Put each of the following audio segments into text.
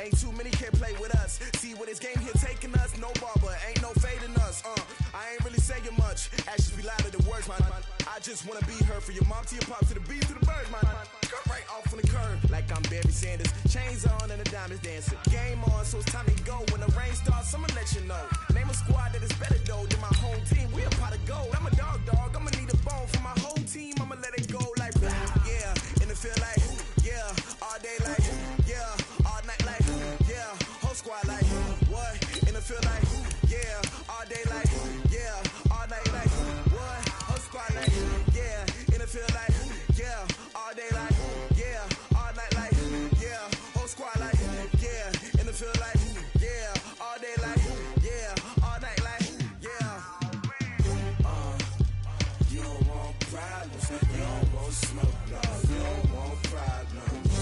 Ain't too many can play with us. See what this game here taking us? No barber, ain't no fading us. I ain't really saying much. Actions be louder than words, man. I just wanna be heard. For your mom to your pop to the beat to the birds, man. Cut right off on the curb like I'm Barry Sanders. Chains on and the diamonds dancing. Game on, so it's time to go. When the rain starts, I'ma let you know. Name a squad that is better though than my home team. We a pot of gold. I'm a dog. I'ma need a bone for my whole team. I'ma let it go like yeah. In the field like yeah. All day like yeah. All night like yeah. Whole squad like what? In the field like yeah. All day like yeah. All night like what? Whole squad like yeah. In the field like yeah. All day like yeah. All night like yeah. Whole squad like yeah. In the field like yeah. All day like yeah. All night like yeah. You don't want problems. You don't want smoke. No. You don't want problems.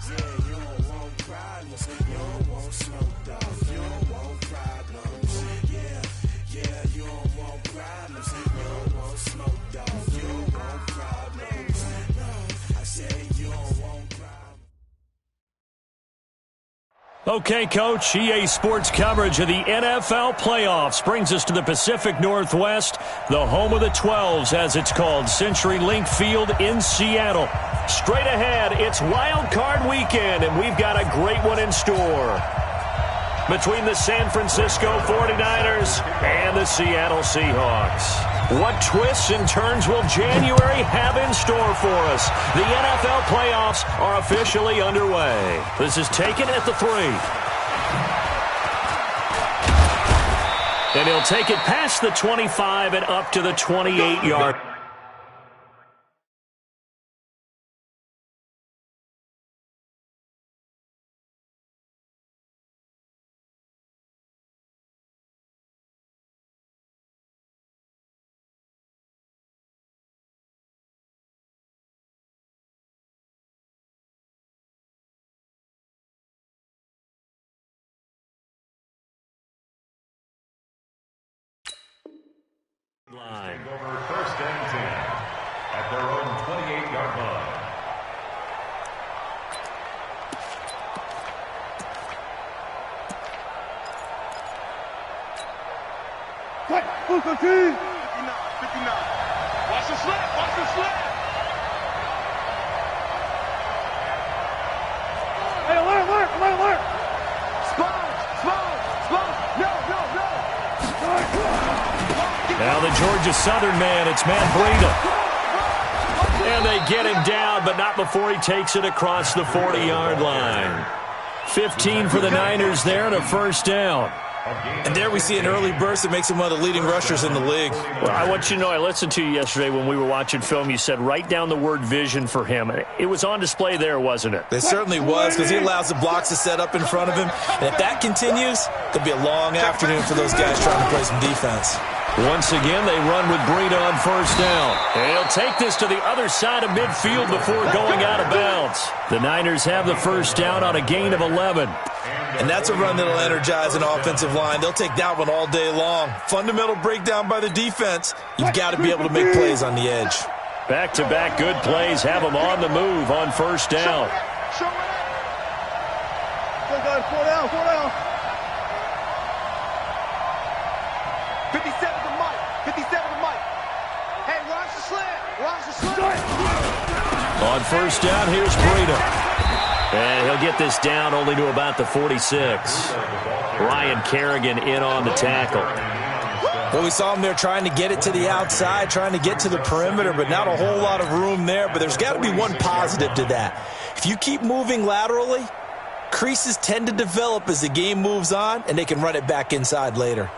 Yeah, you don't want problems. You don't want smoke. Dog. You don't want problems. Yeah, you don't want problems. You don't want smoke. Dog. You don't want problems. No, I said you don't want problems. Okay, Coach, EA Sports coverage of the NFL playoffs brings us to the Pacific Northwest, the home of the 12s, as it's called, CenturyLink Field in Seattle. Straight ahead, it's Wild Card Weekend, and we've got a great one in store between the San Francisco 49ers and the Seattle Seahawks. What twists and turns will January have in store for us? The NFL playoffs are officially underway. This is taken at the 3. And he'll take it past the 25 and up to the 28-yard. Line. Over first and 10 at their own 28-yard line. What? 59. Watch the slap. Watch the slap. Hey, alert. Sponge. No. Now the Georgia Southern man, it's Matt Breida. And they get him down, but not before he takes it across the 40-yard line. 15 for the Niners there and a first down. And there we see an early burst that makes him one of the leading rushers in the league. Well, I want you to know, I listened to you yesterday when we were watching film. You said write down the word vision for him. It was on display there, wasn't it? It certainly was, because he allows the blocks to set up in front of him. And if that continues, it'll be a long afternoon for those guys trying to play some defense. Once again, they run with Breida on first down. And he'll take this to the other side of midfield before going out of bounds. The Niners have the first down on a gain of 11. And that's a run that'll energize an offensive line. They'll take that one all day long. Fundamental breakdown by the defense. You've got to be able to make plays on the edge. Back-to-back good plays have them on the move on first down. Show it. Four down. 57 to Mike. Hey, watch the slant. On first down, here's Breida. And he'll get this down only to about the 46. Ryan Kerrigan in on the tackle. Well, we saw him there trying to get it to the outside, trying to get to the perimeter, but not a whole lot of room there. But there's got to be one positive to that. If you keep moving laterally, creases tend to develop as the game moves on, and they can run it back inside later.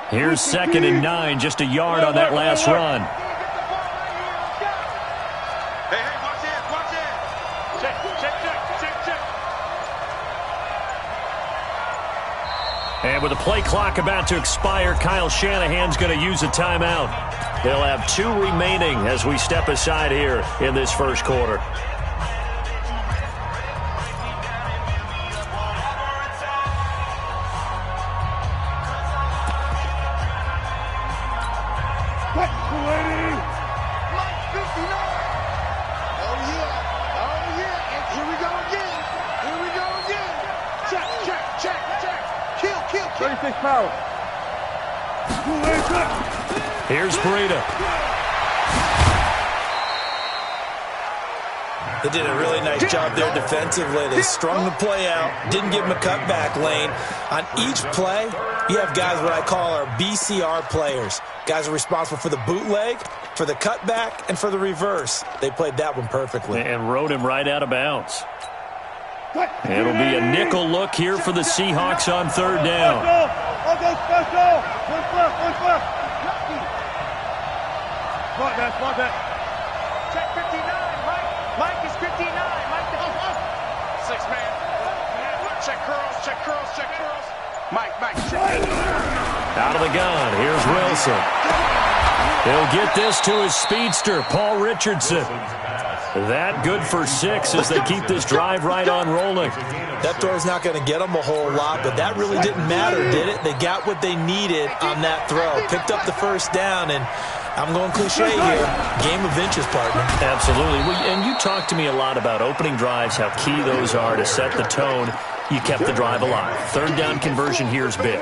Here's 2nd and 9, just a yard on that last run. Hey, watch it. Check. And with the play clock about to expire, Kyle Shanahan's going to use a timeout. He'll have 2 remaining as we step aside here in this first quarter. Mike 59. power. Here's Breida. They did a really nice job there defensively. They strung the play out, didn't give them a cutback lane. On each play, you have guys what I call our BCR players. Guys are responsible for the bootleg, for the cutback, and for the reverse. They played that one perfectly. And rode him right out of bounds. It'll be a nickel look here for the Seahawks on third down. I'll go special. One flip. Smart that. Check 59, Mike. Mike is 59. Mike, six man. Check curls. Mike, check. Out of the gun, here's Wilson. He'll get this to his speedster, Paul Richardson. That good for 6 as they keep this drive right on rolling. That throw's not going to get them a whole lot, but that really didn't matter, did it? They got what they needed on that throw. Picked up the first down, and I'm going cliche here. Game of inches, partner. Absolutely. And you talked to me a lot about opening drives, how key those are to set the tone. You kept the drive alive. Third down conversion here is big.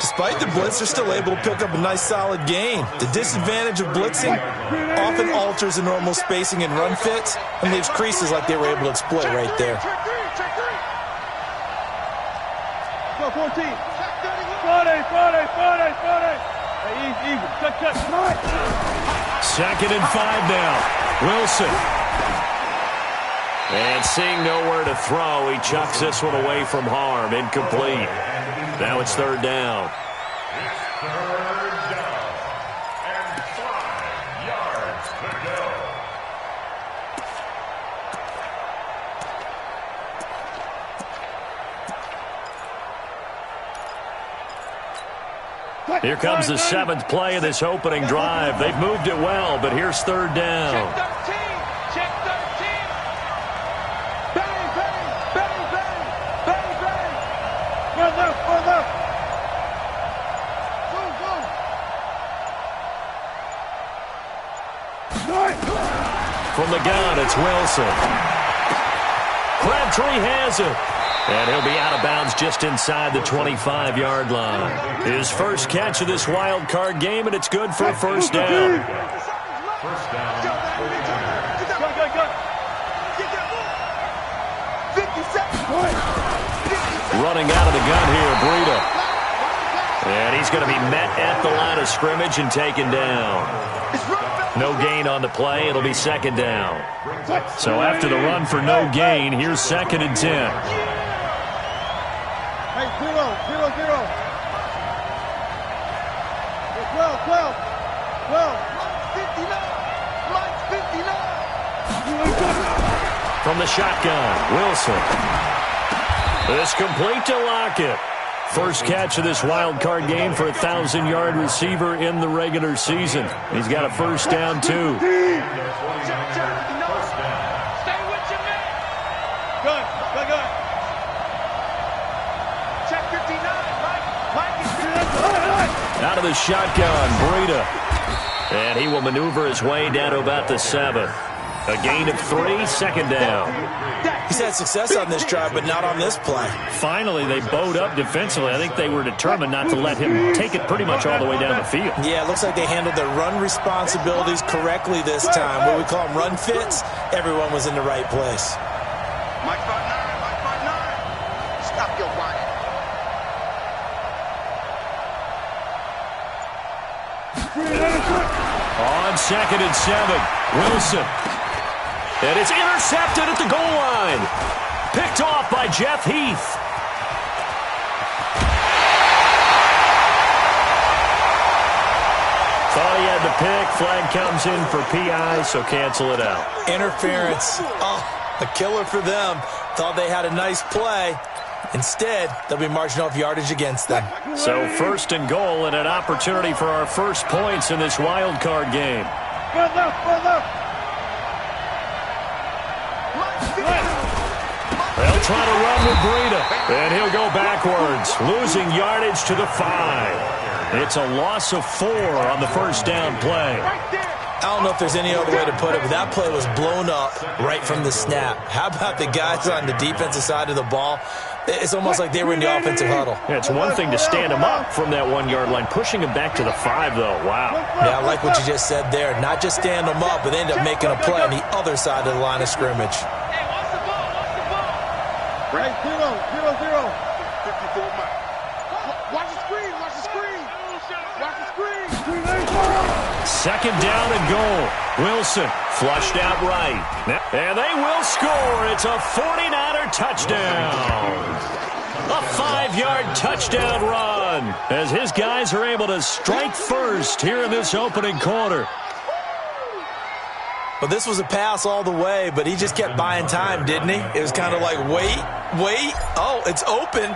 Despite the blitz, they're still able to pick up a nice, solid gain. The disadvantage of blitzing often alters the normal spacing and run fits and leaves creases like they were able to exploit right there. Go 14. Friday. Hey, easy. Check. Second and 5 now. Wilson. And seeing nowhere to throw, he chucks this one away from harm. Incomplete. Now it's third down. It's third down. And 5 yards to go. Here comes the 7th play of this opening drive. They've moved it well, but here's third down. Check 13. Bang. Run left. From the gun, it's Wilson. Crabtree has it. And he'll be out of bounds just inside the 25-yard line. His first catch of this wild card game, and it's good for a first down. First down. Go. 57. Running out of the gun here, Breida. And he's going to be met at the line of scrimmage and taken down. No gain on the play. It'll be second down. So after the run for no gain, here's second and 10. Hey, 0. 12. 59. From the shotgun, Wilson. This complete to Lockett. First catch of this wild card game for a 1,000-yard receiver in the regular season. He's got a first down, too. Stay with your man. Good. Check 59. Mike is Out of the shotgun, Breida. And he will maneuver his way down to about the 7. A gain of 3, second down. He's had success on this drive, but not on this play. Finally, they bowed up defensively. I think they were determined not to let him take it pretty much all the way down the field. Yeah, it looks like they handled their run responsibilities correctly this time. What we call them run fits, everyone was in the right place. Mike 5'9". Stop your whining. On second and 7, Wilson. And it's intercepted at the goal line. Picked off by Jeff Heath. Thought he had the pick. Flag comes in for PI, so cancel it out. Interference. Oh, a killer for them. Thought they had a nice play. Instead, they'll be marching off yardage against them. So first and goal and an opportunity for our first points in this wild card game. Go left. They'll try to run with Breida, and he'll go backwards, losing yardage to the 5. It's a loss of 4 on the first down play. I don't know if there's any other way to put it, but that play was blown up right from the snap. How about the guys on the defensive side of the ball? It's almost like they were in the offensive huddle. Yeah, it's one thing to stand him up from that 1-yard line. Pushing him back to the 5, though. Wow. Yeah, I like what you just said there. Not just stand them up, but they end up making a play on the other side of the line of scrimmage. Hey, watch the ball, watch the ball. Right, 0-0-0. 54 miles. Watch the screen, watch the screen. Watch the screen. Second down and goal. Wilson flushed out right. And they will score. It's a 49er touchdown. A 5-yard touchdown run as his guys are able to strike first here in this opening quarter. Well, this was a pass all the way, but he just kept buying time, didn't he? It was kind of like, wait. Oh, it's open.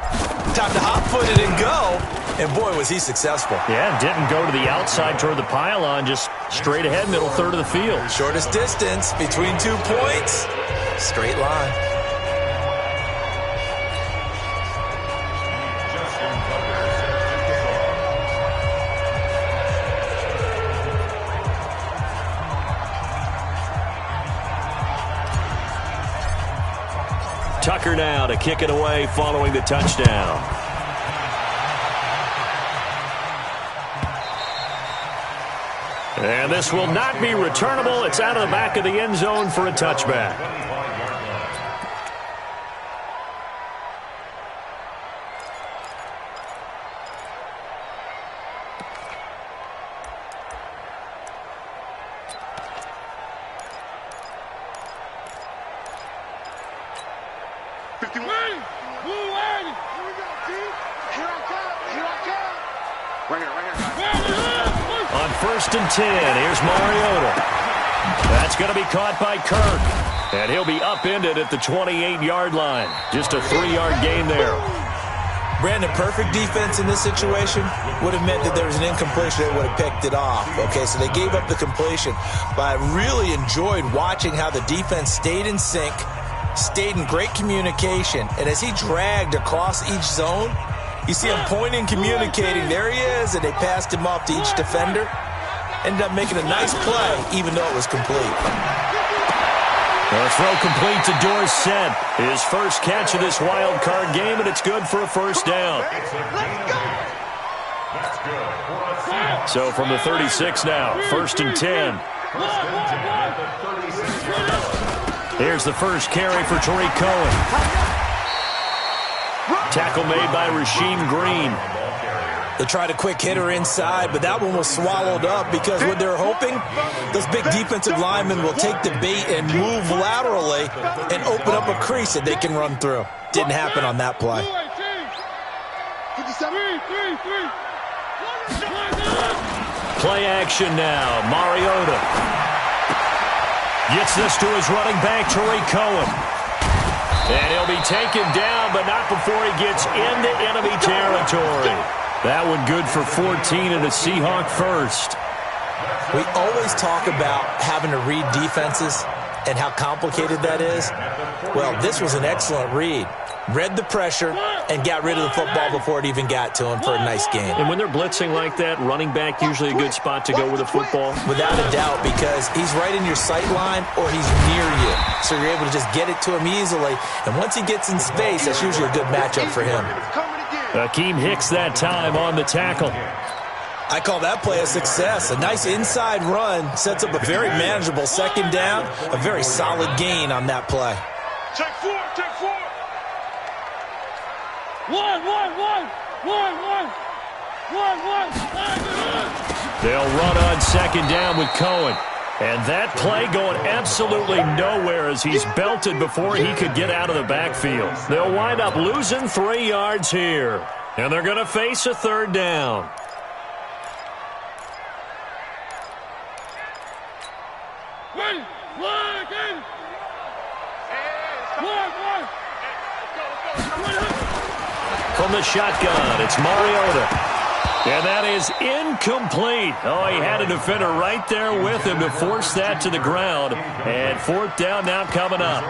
Time to hot-foot it and go. And, boy, was he successful. Yeah, didn't go to the outside toward the pylon, just straight ahead, middle third of the field. Shortest distance between 2 points. Straight line. Tucker now to kick it away following the touchdown. And this will not be returnable. It's out of the back of the end zone for a touchback. On 1st and 10, here's Mariota. That's going to be caught by Kirk. And he'll be upended at the 28-yard line. Just a 3-yard gain there. Brandon, perfect defense in this situation would have meant that there was an incompletion that would have picked it off. Okay, so they gave up the completion. But I really enjoyed watching how the defense stayed in sync, stayed in great communication, and as he dragged across each zone, you see him pointing, communicating. There he is, and they passed him off to each defender. Ended up making a nice play, even though it was complete. The throw complete to Dorsett. His first catch of this wild card game, and it's good for a first down. So from the 36 now, 1st and 10. Here's the first carry for Tariq Cohen. Tackle made by Rasheem Green. They tried a quick hitter inside, but that one was swallowed up because what they're hoping, those big defensive linemen will take the bait and move laterally and open up a crease that they can run through. Didn't happen on that play. Play action now. Mariota gets this to his running back, Tariq Cohen. And he'll be taken down, but not before he gets into enemy territory. That one good for 14 and a Seahawk first. We always talk about having to read defenses and how complicated that is. Well, this was an excellent read. Read the pressure and got rid of the football before it even got to him for a nice game. And when they're blitzing like that, running back usually a good spot to go with the football? Without a doubt, because he's right in your sight line or he's near you. So you're able to just get it to him easily. And once he gets in space, that's usually a good matchup for him. Akeem Hicks that time on the tackle. I call that play a success. A nice inside run sets up a very manageable second down. A very solid gain on that play. Take 4, take 4. 1. They'll run on second down with Cohen. And that play going absolutely nowhere as he's belted before he could get out of the backfield. They'll wind up losing 3 yards here. And they're going to face a third down. From the shotgun, it's Mariota. And that is incomplete. Oh, he had a defender right there with him to force that to the ground. And 4th down now coming up.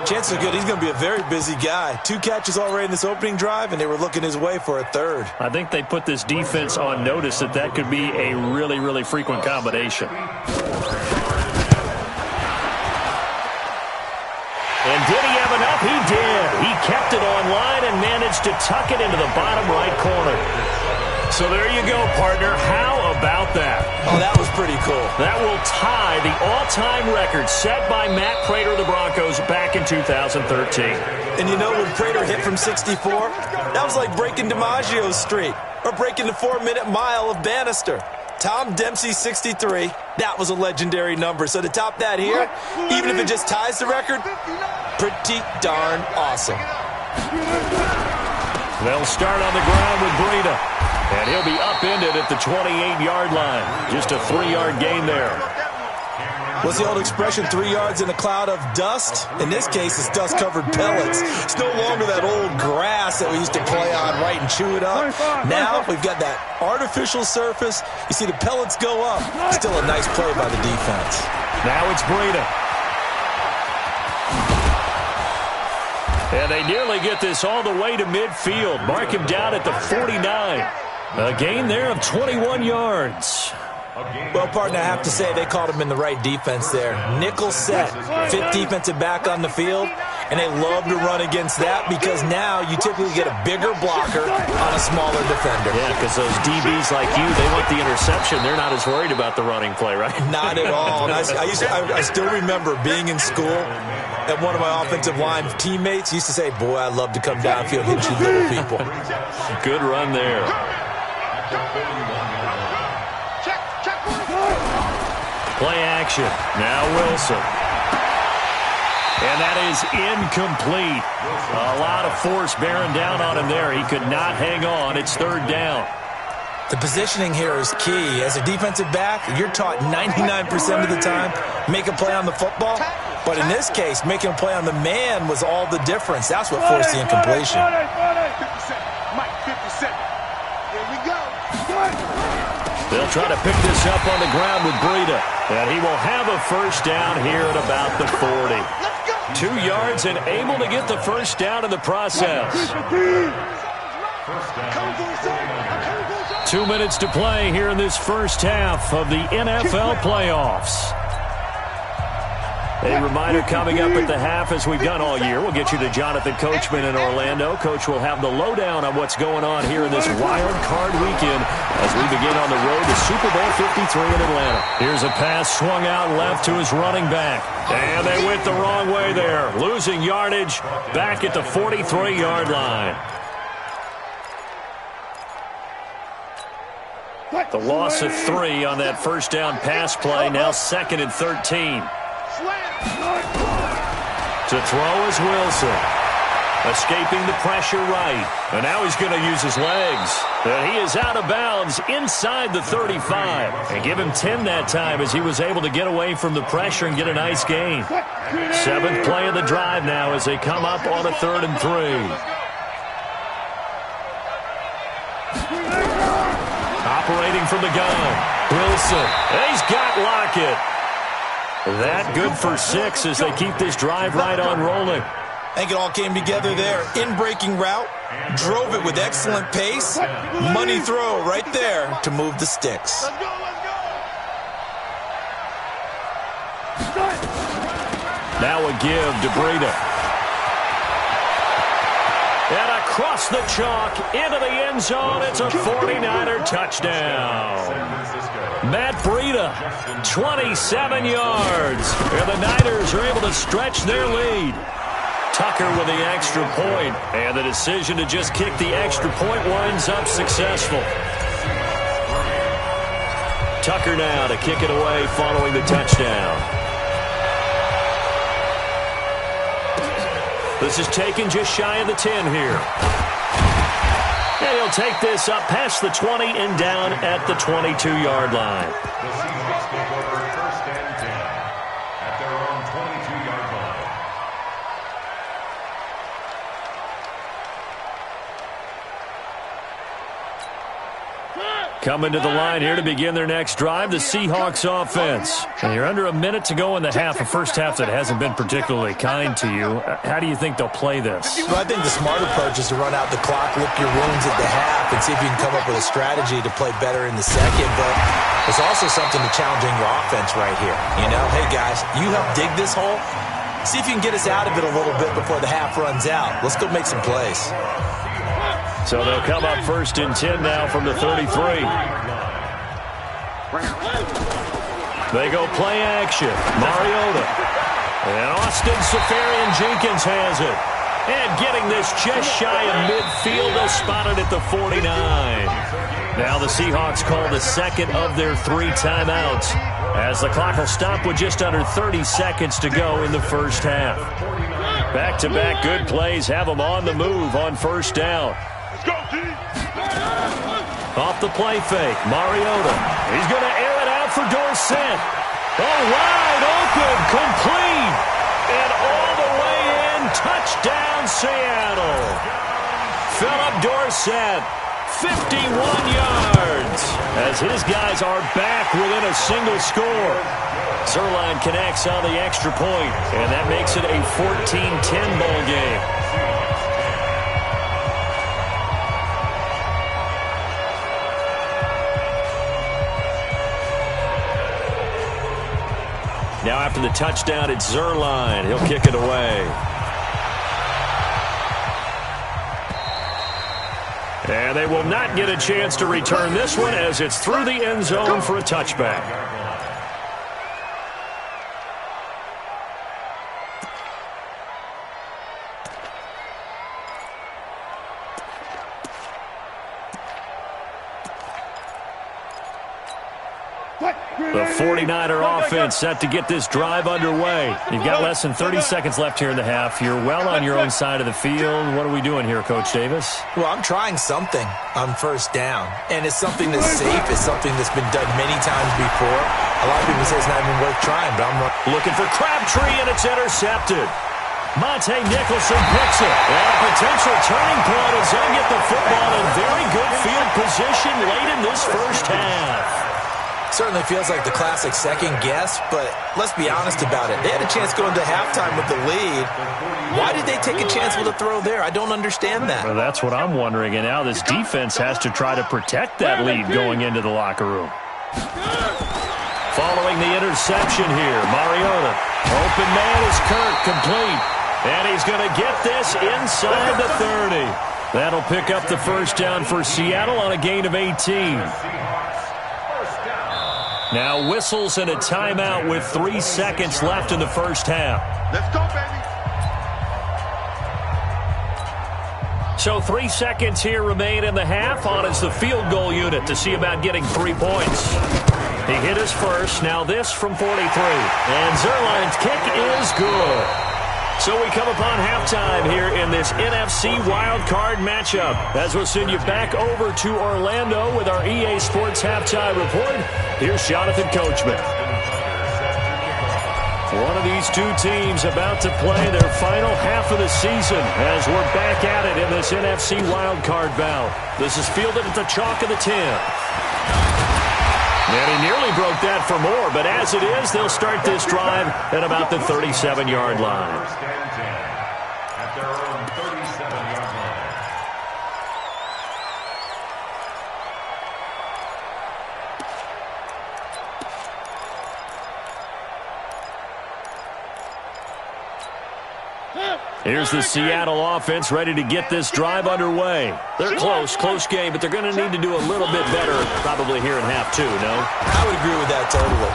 Chances are good he's going to be a very busy guy. 2 catches already in this opening drive, and they were looking his way for a third. I think they put this defense on notice that could be a really, really frequent combination. And did he have enough? He did. He kept it on line and managed to tuck it into the bottom right corner. So there you go, partner. How about that? Oh, that was pretty cool. That will tie the all-time record set by Matt Prater of the Broncos back in 2013. And you know when Prater hit from 64? That was like breaking DiMaggio's streak or breaking the 4-minute mile of Bannister. Tom Dempsey, 63. That was a legendary number. So to top that here, even if it just ties the record, pretty darn awesome. They'll start on the ground with Breida. And he'll be upended at the 28-yard line. Just a 3-yard gain there. What's the old expression, 3 yards in a cloud of dust? In this case, it's dust-covered pellets. It's no longer that old grass that we used to play on, right, and chew it up. Now we've got that artificial surface. You see the pellets go up. Still a nice play by the defense. Now it's Breida. And they nearly get this all the way to midfield. Mark him down at the 49. A gain there of 21 yards. Well, partner, I have to say they called him in the right defense there. Nickel set, 5th defensive back on the field, and they love to run against that because now you typically get a bigger blocker on a smaller defender. Yeah, because those DBs like you, they want the interception. They're not as worried about the running play, right? Not at all. And I still remember being in school, and one of my offensive line teammates used to say, boy, I'd love to come downfield and hit you little people. Good run there. Play action. Now Wilson. And that is incomplete. A lot of force bearing down on him there. He could not hang on. It's 3rd down. The positioning here is key. As a defensive back, you're taught 99% of the time, make a play on the football. But in this case, making a play on the man was all the difference. That's what forced the incompletion. 57. Mike, 57. Here we go. They'll try to pick this up on the ground with Breida. And he will have a first down here at about the 40. 2 yards and able to get the first down in the process. 2 minutes to play here in this first half of the NFL playoffs. A reminder coming up at the half, as we've done all year. We'll get you to Jonathan Coachman in Orlando. Coach will have the lowdown on what's going on here in this wild card weekend as we begin on the road to Super Bowl 53 in Atlanta. Here's a pass swung out left to his running back. And they went the wrong way there, losing yardage back at the 43-yard line. The loss of 3 on that first down pass play, now 2nd and 13. To throw is Wilson. Escaping the pressure right. And now he's going to use his legs. And he is out of bounds inside the 35. And give him 10 that time as he was able to get away from the pressure and get a nice gain. 7th play of the drive now as they come up on a 3rd and 3. Operating from the gun. Wilson. He's got Lockett. That good for 6 as they keep this drive right on rolling. I think it all came together there. In-breaking route, drove it with excellent pace. Money throw right there to move the sticks. Now a give to Breida. And across the chalk into the end zone. It's a 49er touchdown. Matt Breida, 27 yards. And the Niners are able to stretch their lead. Tucker with the extra point. And the decision to just kick the extra point winds up successful. Tucker now to kick it away following the touchdown. This is taken just shy of the 10 here. And he'll take this up past the 20 and down at the 22-yard line. The Seahawks take over 1st and 10 at their own 22-yard line. Coming to the line here to begin their next drive, the Seahawks offense. And you're under a minute to go in the half, a first half that hasn't been particularly kind to you. How do you think they'll play this? Well, I think the smart approach is to run out the clock, lick your wounds at the half, and see if you can come up with a strategy to play better in the second. But there's also something to challenging your offense right here. You know, hey, guys, you help dig this hole. See if you can get us out of it a little bit before the half runs out. Let's go make some plays. So they'll come up 1st and 10 now from the 33. They go play action. Mariota. And Austin Seferian-Jenkins has it. And getting this just shy of midfield, they'll spot it at the 49. Now the Seahawks call the second of their 3 timeouts, as the clock will stop with just under 30 seconds to go in the first half. Back-to-back good plays have them on the move on first down. Off the play fake, Mariota. He's going to air it out for Dorsett. Oh, wide open, complete. And all the way in, touchdown Seattle. Philip Dorsett, 51 yards, as his guys are back within a single score. Zerline connects on the extra point, and that makes it a 14-10 ball game. Now after the touchdown, it's Zerline. He'll kick it away. And they will not get a chance to return this one, as it's through the end zone for a touchback. The 49er offense set to get this drive underway. You've got less than 30 seconds left here in the half. You're well on your own side of the field. What are we doing here, Coach Davis? Well, I'm trying something on first down, and it's something that's safe. It's something that's been done many times before. A lot of people say it's not even worth trying, but I'm looking for Crabtree, and it's intercepted. Monte Nicholson picks it. And a potential turning point as they get the football in very good field position late in this first half. Certainly feels like the classic second guess, but let's be honest about it. They had a chance going to halftime with the lead. Why did they take a chance with a throw there? I don't understand that. Well, that's what I'm wondering, and now this defense has to try to protect that lead going into the locker room. Following the interception here, Mariota. Open man is Kirk, complete. And he's going to get this inside the 30. That'll pick up the first down for Seattle on a gain of 18. Now whistles and a timeout with 3 seconds left in the first half. Let's go, baby. So 3 seconds here remain in the half. On is the field goal unit to see about getting 3 points. He hit his first. Now this from 43. And Zerline's kick is good. So we come upon halftime here in this NFC wildcard matchup, as we'll send you back over to Orlando with our EA Sports Halftime Report. Here's Jonathan Coachman. One of these two teams about to play their final half of the season as we're back at it in this NFC wildcard bout. This is fielded at the chalk of the 10. And he nearly broke that for more, but as it is, they'll start this drive at about the 37-yard line. At their own 37-yard line. Here's the Seattle offense ready to get this drive underway. They're close game, but they're going to need to do a little bit better probably here in half 2, no? I would agree with that totally.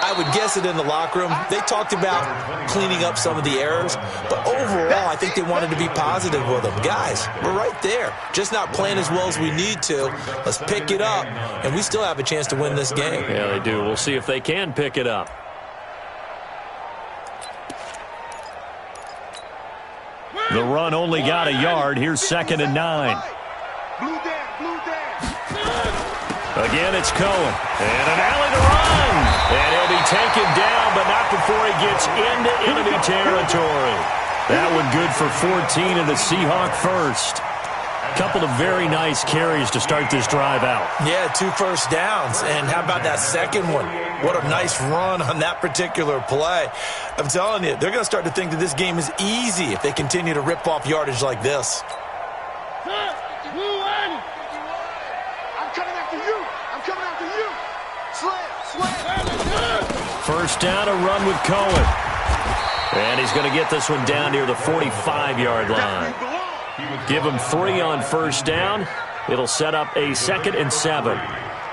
I would guess it in the locker room. They talked about cleaning up some of the errors, but overall, I think they wanted to be positive with them. Guys, we're right there. Just not playing as well as we need to. Let's pick it up, and we still have a chance to win this game. Yeah, they do. We'll see if they can pick it up. The run only got a yard. Here's 2nd and 9. Again, it's Cohen. And an alley to run. And he'll be taken down, but not before he gets into enemy territory. That one good for 14 and the Seahawk first. Couple of very nice carries to start this drive out. Yeah, 2 first downs. And how about that second one? What a nice run on that particular play. I'm telling you, they're going to start to think that this game is easy if they continue to rip off yardage like this. I'm coming after you. I'm coming after you. Slam. First down, a run with Cohen. And he's going to get this one down near the 45-yard line. Give him 3 on first down. It'll set up a 2nd and 7.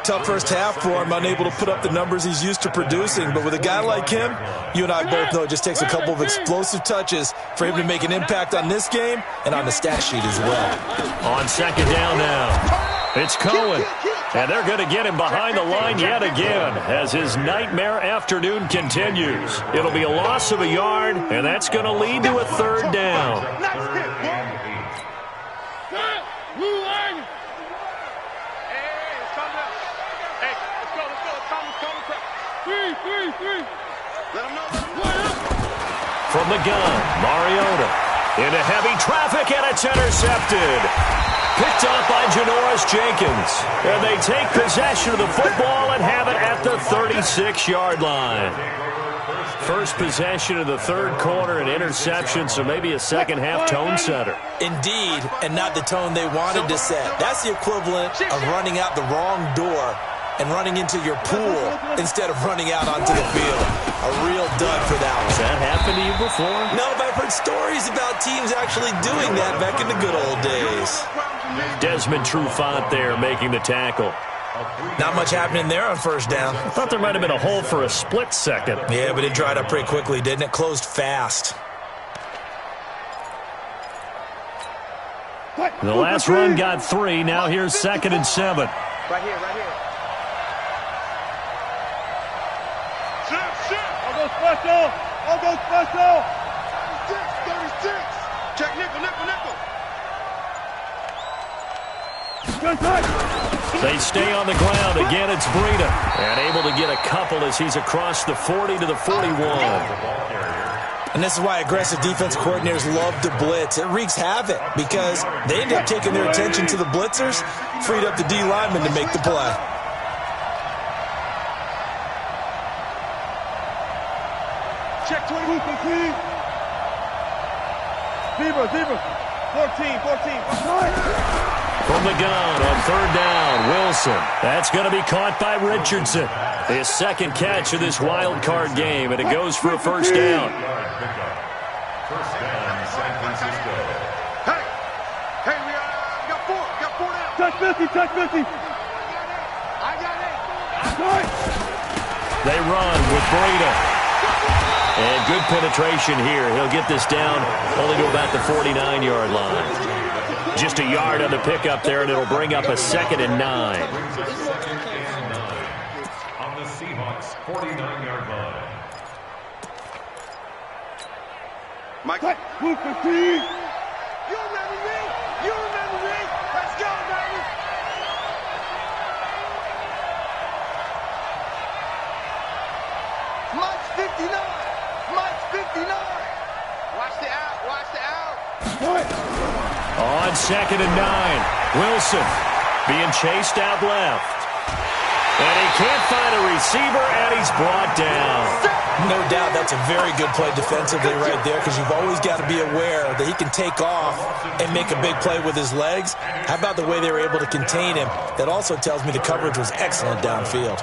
Tough first half for him, unable to put up the numbers he's used to producing. But with a guy like him, you and I both know it just takes a couple of explosive touches for him to make an impact on this game and on the stat sheet as well. On 2nd down now, it's Cohen. And they're going to get him behind the line yet again as his nightmare afternoon continues. It'll be a loss of a yard, and that's going to lead to a 3rd down. From the gun, Mariota into heavy traffic, and it's intercepted. Picked up by Janoris Jenkins. And they take possession of the football and have it at the 36-yard line. First possession of the 3rd quarter, an interception, so maybe a second-half tone setter. Indeed, and not the tone they wanted to set. That's the equivalent of running out the wrong door and running into your pool instead of running out onto the field. A real dud for that one. Has that happened to you before? No, but I've heard stories about teams actually doing that back in the good old days. Desmond Trufant there making the tackle. Not much happening there on first down. I thought there might have been a hole for a split second. Yeah, but it dried up pretty quickly, didn't it? Closed fast. The last run got 3. Now here's 2nd and 7. Right here. I'll go special. 36. Check nickel. They stay on the ground. Again, it's Breida. And able to get a couple as he's across the 40 to the 41. And this is why aggressive defense coordinators love to blitz. It wreaks havoc because they end up taking their attention to the blitzers, freed up the D lineman to make the play. Check 20. Zebra. 14. From the gun on 3rd down, Wilson. That's going to be caught by Richardson. His 2nd catch of this wild card game, and it goes for a first down. First down, San Francisco. Hey, we got 4 down. Touch 50. I got it. They run with Breida. And good penetration here. He'll get this down only to about the 49-yard line. Just a yard on the pickup there, and it'll bring up a 2nd and 9. On the Seahawks' 49-yard line. Mike, move 15. You remember me? Let's go, baby. Mike's 59. Watch the out. On 2nd and 9, Wilson being chased out left. And he can't find a receiver, and he's brought down. No doubt that's a very good play defensively right there because you've always got to be aware that he can take off and make a big play with his legs. How about the way they were able to contain him? That also tells me the coverage was excellent downfield.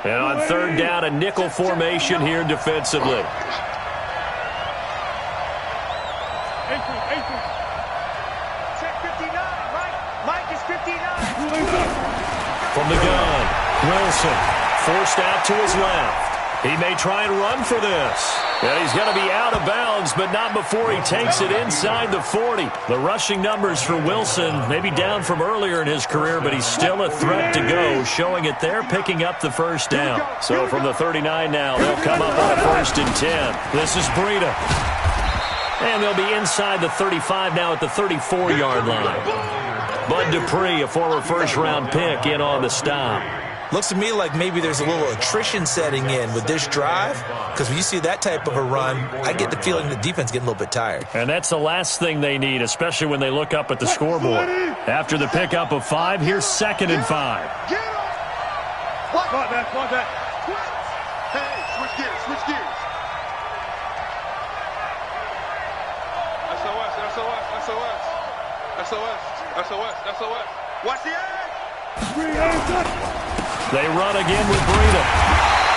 And on 3rd down, a nickel formation here defensively. Check 59. Mike is 59. From the gun, Wilson forced out to his left. He may try and run for this. And he's going to be out of bounds, but not before he takes it inside the 40. The rushing numbers for Wilson may be down from earlier in his career, but he's still a threat to go, showing it there, picking up the first down. So from the 39 now, they'll come up on a 1st and 10. This is Breida. And they'll be inside the 35 now at the 34-yard line. Bud Dupree, a former first-round pick, in on the stop. Looks to me like maybe there's a little attrition setting in with this drive, because when you see that type of a run, I get the feeling the defense is getting a little bit tired. And that's the last thing they need, especially when they look up at the scoreboard. After the pickup of 5, here's 2nd and 5. What? What that? Hey, switch gears, switch gears. SOS, SOS, SOS. SOS, SOS, SOS. Watch the edge. They run again with Breida.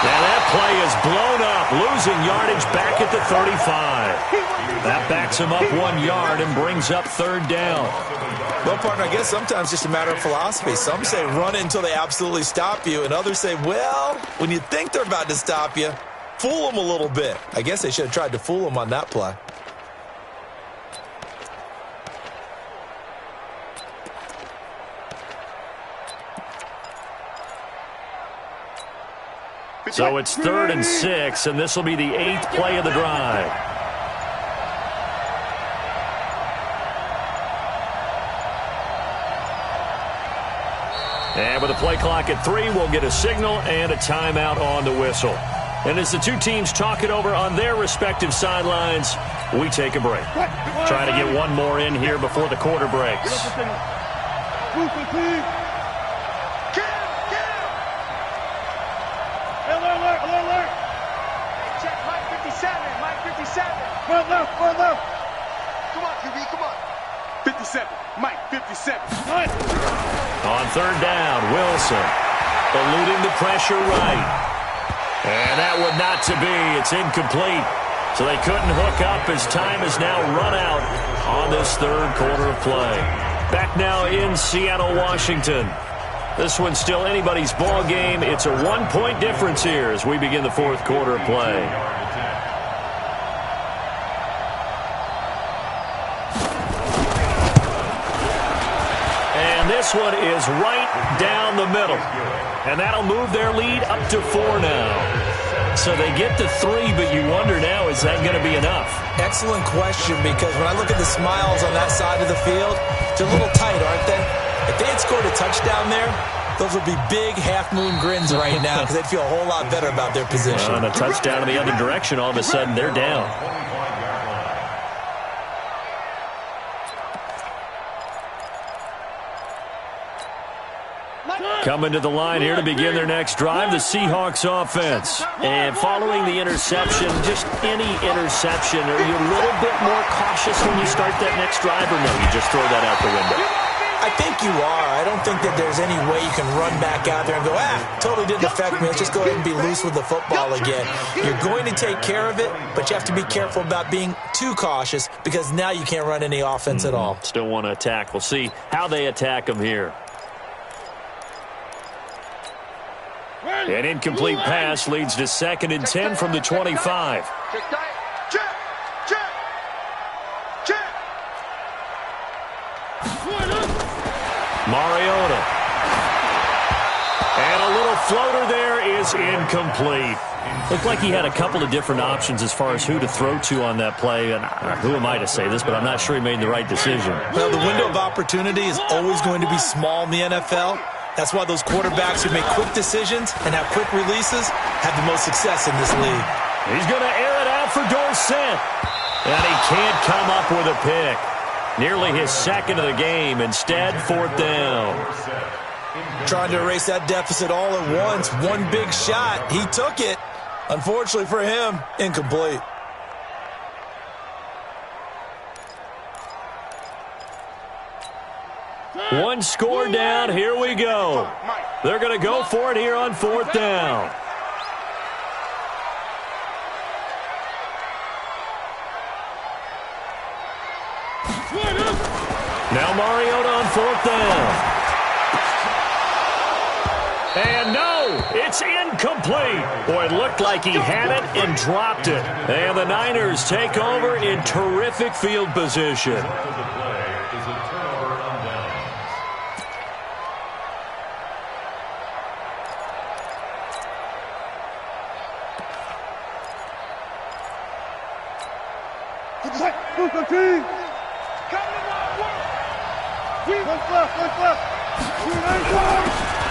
And that play is blown up, losing yardage back at the 35. That backs him up 1 yard and brings up 3rd down. Well, partner, I guess sometimes it's just a matter of philosophy. Some say run until they absolutely stop you, and others say, well, when you think they're about to stop you, fool them a little bit. I guess they should have tried to fool them on that play. So it's 3rd and 6, and this will be the 8th play of the drive. And with a play clock at 3, we'll get a signal and a timeout on the whistle. And as the two teams talk it over on their respective sidelines, we take a break. Trying to get one more in here before the quarter breaks. Check Mike 57, Mike 57. One left. Come on, QB, come on. 57, Mike 57. On 3rd down, Wilson eluding the pressure right. And that would not to be. It's incomplete. So they couldn't hook up as time is now run out on this 3rd quarter of play. Back now in Seattle, Washington. This one's still anybody's ball game. It's a 1-point difference here as we begin the 4th quarter of play. And this one is right down the middle. And that'll move their lead up to 4 now. So they get to 3, but you wonder now, is that going to be enough? Excellent question, because when I look at the smiles on that side of the field, they're a little tight, aren't they? If they had scored a touchdown there, those would be big half-moon grins right now because they'd feel a whole lot better about their position. On a touchdown in the other direction, all of a sudden they're down. Coming to the line here to begin their next drive, the Seahawks offense. And following the interception, just any interception, are you a little bit more cautious when you start that next drive, or no, you just throw that out the window? I think you are. I don't think that there's any way you can run back out there and go, totally didn't affect me. Let's just go ahead and be loose with the football again. You're going to take care of it, but you have to be careful about being too cautious because now you can't run any offense at all. Still want to attack. We'll see how they attack them here. An incomplete pass leads to 2nd and 10 from the 25. Mariota. And a little floater there is incomplete. Looked like he had a couple of different options as far as who to throw to on that play. And who am I to say this, but I'm not sure he made the right decision. Well, the window of opportunity is always going to be small in the NFL. That's why those quarterbacks who make quick decisions and have quick releases have the most success in this league. He's going to air it out for Dorsett. And he can't come up with a pick. Nearly his 2nd of the game. Instead, 4th down. Trying to erase that deficit all at once. One big shot. He took it. Unfortunately for him, incomplete. One score down. Here we go. They're going to go for it here on 4th down. Now Mariota on 4th down. And no, it's incomplete. Boy, it looked like he had it and dropped it. And the Niners take over in terrific field position.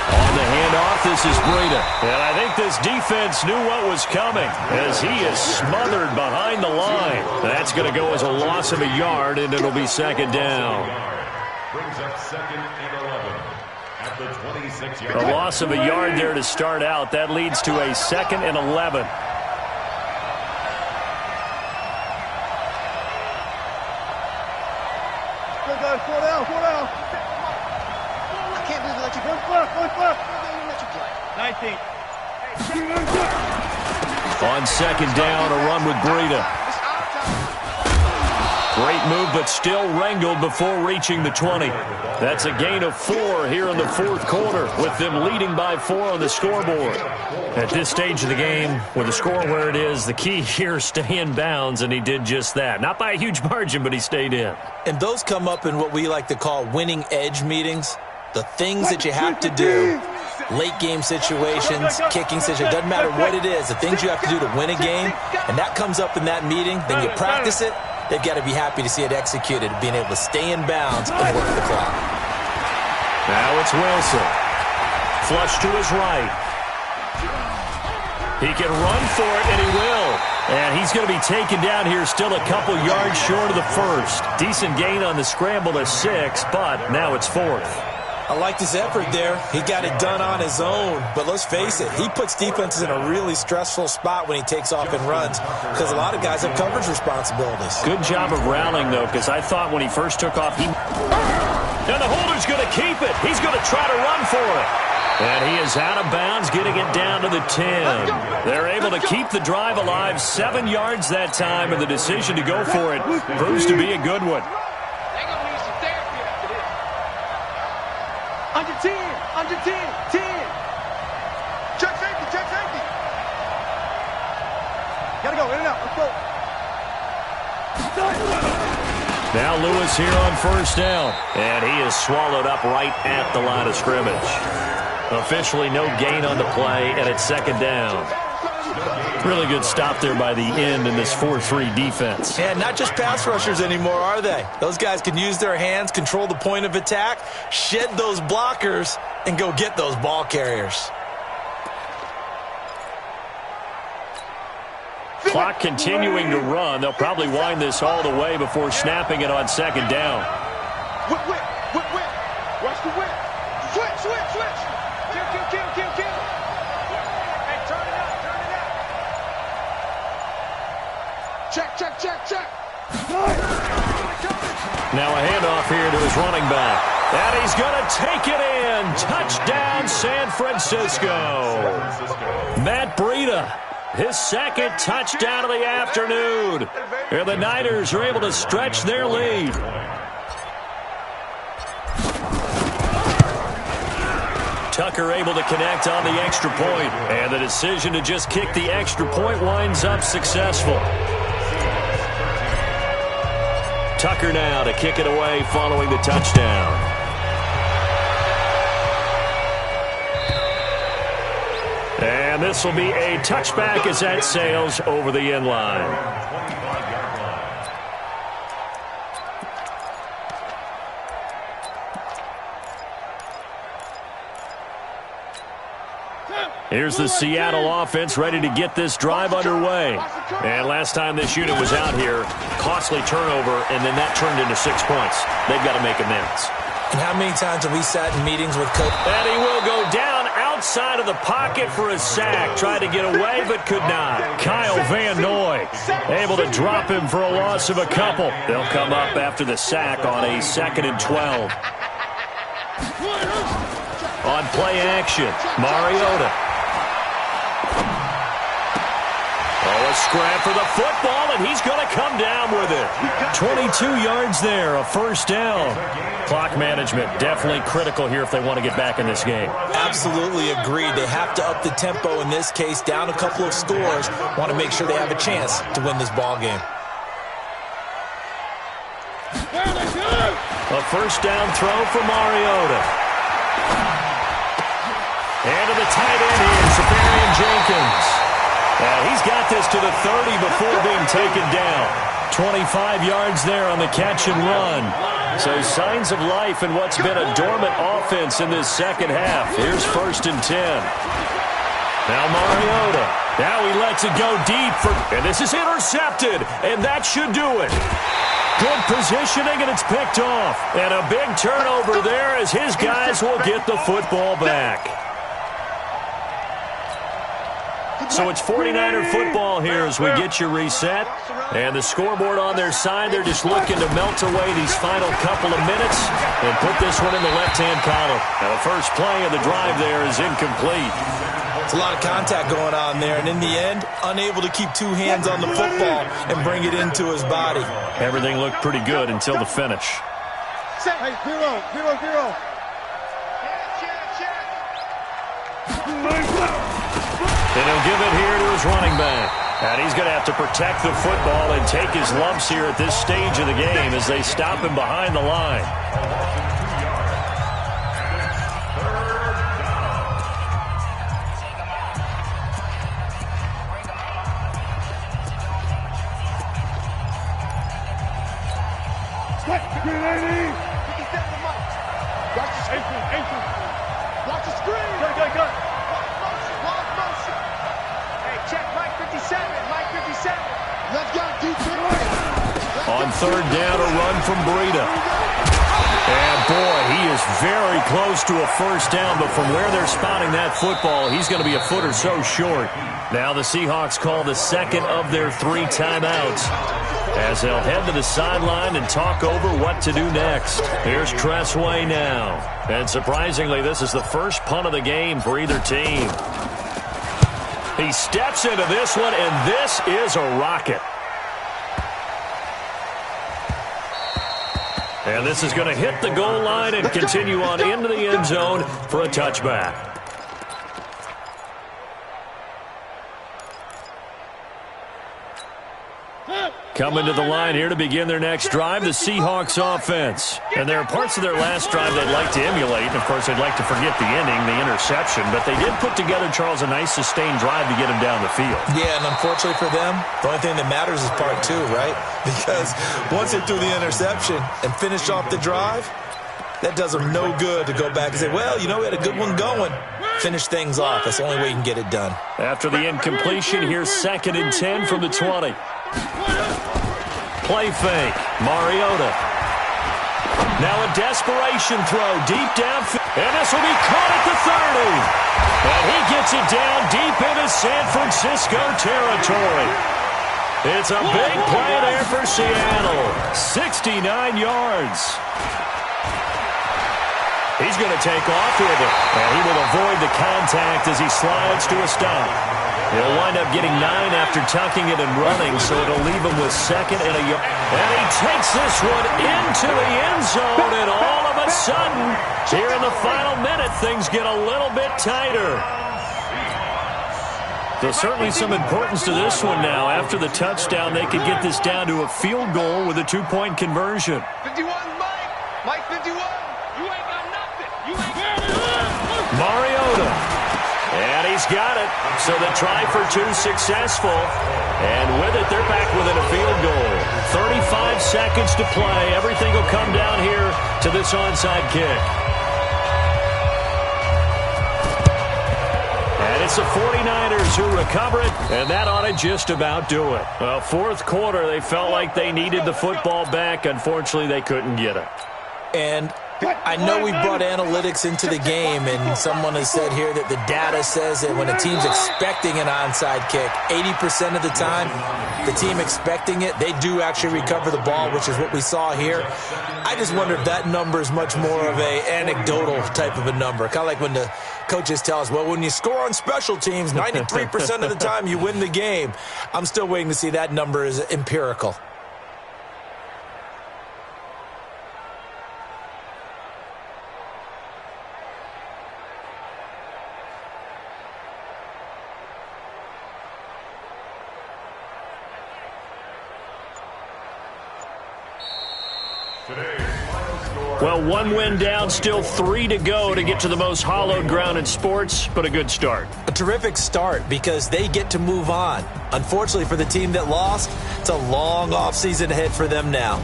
On the handoff, this is Breida. And I think this defense knew what was coming as he is smothered behind the line. That's going to go as a loss of a yard, and it'll be second down. Brings up second and 11 at the 26-yard line. A loss of a yard there to start out. That leads to a second and 11. Good guys, 4 down, 4 down. I can't believe they let you go. One flip. They let you play. 19. On second down, a run with Breida. It's our time. Great move, but still wrangled before reaching the 20. That's a gain of 4 here in the fourth quarter, with them leading by 4 on the scoreboard. At this stage of the game, with the score where it is, the key here is stay in bounds, and he did just that. Not by a huge margin, but he stayed in. And those come up in what we like to call winning edge meetings. The things that you have to do, late game situations, kicking situations, doesn't matter what it is, the things you have to do to win a game, and that comes up in that meeting, then you practice it, they've got to be happy to see it executed, being able to stay in bounds and work the clock. Now it's Wilson. Flush to his right. He can run for it, and he will. And he's going to be taken down here still a couple yards short of the first. Decent gain on the scramble to 6, but now it's 4th. I liked his effort there. He got it done on his own. But let's face it, he puts defenses in a really stressful spot when he takes off and runs because a lot of guys have coverage responsibilities. Good job of rallying, though, because I thought when he first took off, and the holder's going to keep it. He's going to try to run for it. And he is out of bounds, getting it down to the 10. They're able to keep the drive alive, 7 yards that time, and the decision to go for it proves to be a good one. They're going to need some therapy after this. Under 10, under 10, 10. Check safety, check safety. Gotta go, in and out, let's go. Now Lewis here on first down, and he is swallowed up right at the line of scrimmage. Officially no gain on the play, and it's second down. Really good stop there by the end in this 4-3 defense. And not just pass rushers anymore, are they? Those guys can use their hands, control the point of attack, shed those blockers, and go get those ball carriers. Clock continuing to run. They'll probably wind this all the way before snapping it on second down. Whip, whip, whip, whip. Watch the whip. Switch, switch, switch. Kill, kill, kill, kill, kill. Hey, turn it up, turn it up. Check, check, check, check. Now a handoff here to his running back. And he's going to take it in. Touchdown, San Francisco. Matt Breida, his second touchdown of the afternoon. And the Niners are able to stretch their lead. Tucker able to connect on the extra point. And the decision to just kick the extra point winds up successful. Tucker now to kick it away following the touchdown. And this will be a touchback as that sails over the end line. Here's the Seattle offense ready to get this drive underway. And last time this unit was out here, costly turnover, and then that turned into 6 points. They've got to make amends. And how many times have we sat in meetings with coach? And he will go down outside of the pocket for a sack. Tried to get away, but could not. Kyle Van Noy able to drop him for a loss of a couple. They'll come up after the sack on a 2nd and 12. On play action, Mariota. Oh, a scrap for the football, and he's going to come down with it. 22 yards there, a first down. Clock management definitely critical here if they want to get back in this game. Absolutely agreed. They have to up the tempo in this case, down a couple of scores. Want to make sure they have a chance to win this ball game. A first down throw for Mariota. And to the tight end here, Safarian Jenkins. He's got this to the 30 before being taken down. 25 yards there on the catch and run. So signs of life in what's been a dormant offense in this second half. Here's 1st and 10. Now Mariota. Now he lets it go deep. And this is intercepted. And that should do it. Good positioning, and it's picked off. And a big turnover there as his guys will get the football back. So it's 49er football here as we get you reset. And the scoreboard on their side, they're just looking to melt away these final couple of minutes and put this one in the left-hand column. Now the first play of the drive there is incomplete. It's a lot of contact going on there, and in the end, unable to keep two hands on the football and bring it into his body. Everything looked pretty good until the finish. Hey, 0-0-0. And he'll give it here to his running back. And he's going to have to protect the football and take his lumps here at this stage of the game as they stop him behind the line. Watch the screen. Go. Check Mike 57. Mike 57. Let's go, defense. On 3rd down, a run from Breida. And, boy, he is very close to a first down, but from where they're spotting that football, he's going to be a foot or so short. Now the Seahawks call the second of their 3 timeouts as they'll head to the sideline and talk over what to do next. Here's Tressway now. And surprisingly, this is the first punt of the game for either team. He steps into this one, and this is a rocket. And this is going to hit the goal line and continue on into the end zone for a touchback. Coming to the line here to begin their next drive, the Seahawks offense. And there are parts of their last drive they'd like to emulate. And, of course, they'd like to forget the ending, the interception. But they did put together, Charles, a nice sustained drive to get him down the field. Yeah, and unfortunately for them, the only thing that matters is part 2, right? Because once they threw the interception and finished off the drive, that does them no good to go back and say, well, you know, we had a good one going. Finish things off. That's the only way you can get it done. After the incompletion, here's 2nd and 10 from the 20. Play fake. Mariota. Now a desperation throw deep downfield. And this will be caught at the 30. And he gets it down deep into San Francisco territory. It's a big play there for Seattle. 69 yards. He's going to take off with it. And he will avoid the contact as he slides to a stop. He'll wind up getting 9 after tucking it and running, so it'll leave him with 2nd and a yard. And he takes this one into the end zone, and all of a sudden, here in the final minute, things get a little bit tighter. There's certainly some importance to this one now. After the touchdown, they could get this down to a field goal with a 2-point conversion. 51, Mike. Mike 51. You ain't got nothing. You ain't got nothing. Mariota. And he's got it. So the try for 2 successful. And with it, they're back within a field goal. 35 seconds to play. Everything will come down here to this onside kick. And it's the 49ers who recover it, and that ought to just about do it. Well, 4th quarter, they felt like they needed the football back. Unfortunately, they couldn't get it. And I know we brought analytics into the game, and someone has said here that the data says that when a team's expecting an onside kick, 80% of the time, the team expecting it, they do actually recover the ball, which is what we saw here. I just wonder if that number is much more of a anecdotal type of a number. Kind of like when the coaches tell us, well, when you score on special teams, 93% of the time you win the game. I'm still waiting to see that number is empirical. Well, 1 win down, still 3 to go to get to the most hallowed ground in sports, but a good start. A terrific start because they get to move on. Unfortunately for the team that lost, it's a long offseason ahead for them now.